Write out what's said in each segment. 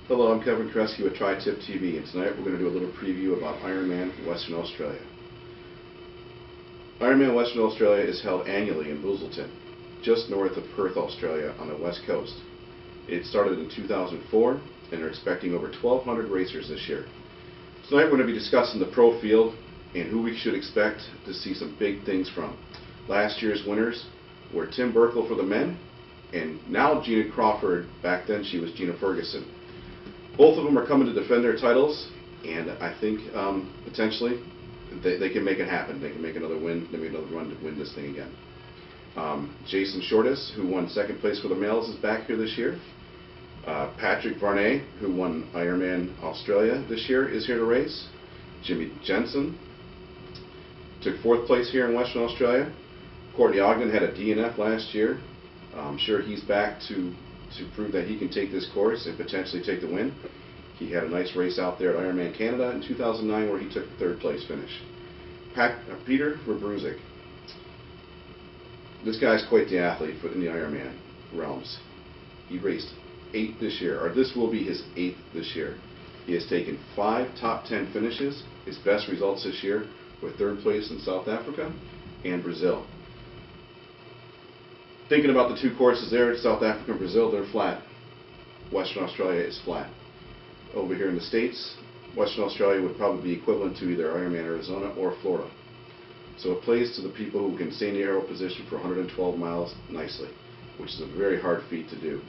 Hello, I'm Kevin Kresge with TriTipTv, and tonight we're going to do a little preview about Ironman Western Australia. Ironman Western Australia is held annually in Busselton, just north of Perth, Australia, on the west coast. It started in 2004, and they're expecting over 1,200 racers this year. Tonight we're going to be discussing the pro field and who we should expect to see some big things from. Last year's winners were Tim Burkle for the men, and now Gina Crawford. Back then she was Gina Ferguson. Both of them are coming to defend their titles, and I think potentially they can make it happen. They can make another win, maybe another run to win this thing again. Jason Shortis, who won second place for the males, is back here this year. Patrick Varney, who won Ironman Australia this year, is here to race. Jimmy Jensen took fourth place here in Western Australia. Courtney Ogden had a DNF last year. I'm sure he's back to prove that he can take this course and potentially take the win. He had a nice race out there at Ironman Canada in 2009 where he took third place finish. Peter Verbruzek. This guy's quite the athlete in the Ironman realms. He raced 8 this year, or this will be his 8th this year. He has taken 5 top 10 finishes. His best results this year were third place in South Africa and Brazil. Thinking about the two courses there, South Africa and Brazil, they're flat. Western Australia is flat. Over here in the States, Western Australia would probably be equivalent to either Ironman Arizona or Florida. So it plays to the people who can stay in the aero position for 112 miles nicely, which is a very hard feat to do.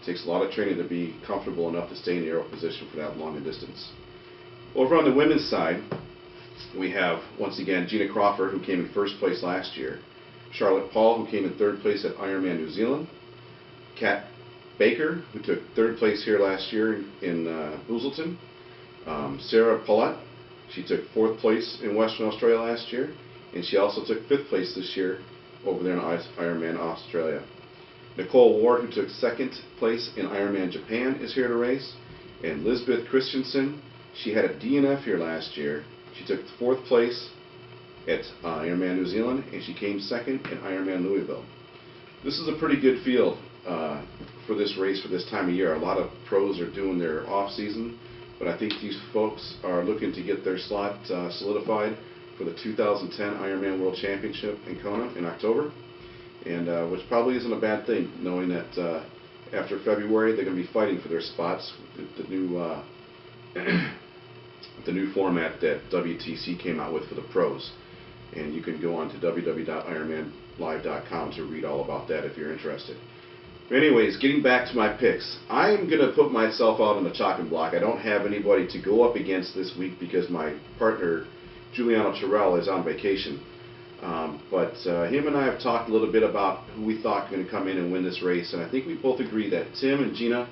It takes a lot of training to be comfortable enough to stay in the aero position for that long a distance. Over on the women's side, we have, once again, Gina Crawford, who came in first place last year. Charlotte Paul, who came in third place at Ironman New Zealand. Kat Baker, who took third place here last year in Busselton. Sarah Paulette, she took fourth place in Western Australia last year, and she also took fifth place this year over there in Ironman Australia. Nicole Ward, who took second place in Ironman Japan, is here to race. And Lisbeth Christensen, she had a DNF here last year. She took fourth place at Ironman New Zealand, and she came second in Ironman Louisville. This is a pretty good field for this race for this time of year. A lot of pros are doing their off season, but I think these folks are looking to get their slot solidified for the 2010 Ironman World Championship in Kona in October, and which probably isn't a bad thing, knowing that after February they're going to be fighting for their spots with the new format that WTC came out with for the pros. And you can go on to www.ironmanlive.com to read all about that if you're interested. But anyways, getting back to my picks, I'm going to put myself out on the chopping block. I don't have anybody to go up against this week because my partner, Giuliano Terrell, is on vacation. But him and I have talked a little bit about who we thought were going to come in and win this race, and I think we both agree that Tim and Gina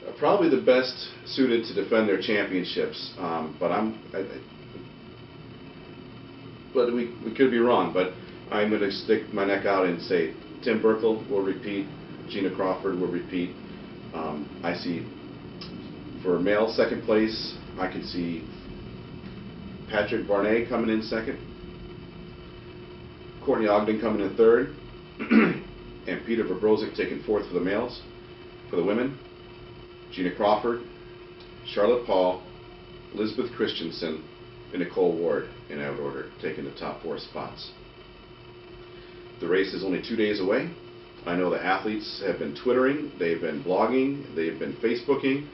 are probably the best suited to defend their championships. But we could be wrong, but I'm going to stick my neck out and say Tim Burkle will repeat, Gina Crawford will repeat. I see for male second place, I could see Patrick Varney coming in second, Courtney Ogden coming in third, and Peter Verbruzek taking fourth for the males. For the women, Gina Crawford, Charlotte Paul, Lisbeth Christensen, and Nicole Ward in that order, taking the top 4 spots. The race is only 2 days away. I know the athletes have been twittering, they've been blogging, they've been Facebooking,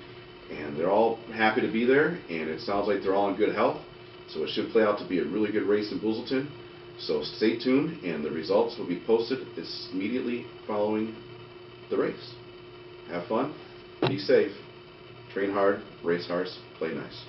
and they're all happy to be there, and it sounds like they're all in good health, so it should play out to be a really good race in Busselton. So stay tuned, and the results will be posted immediately following the race. Have fun, be safe, train hard, race hard, play nice.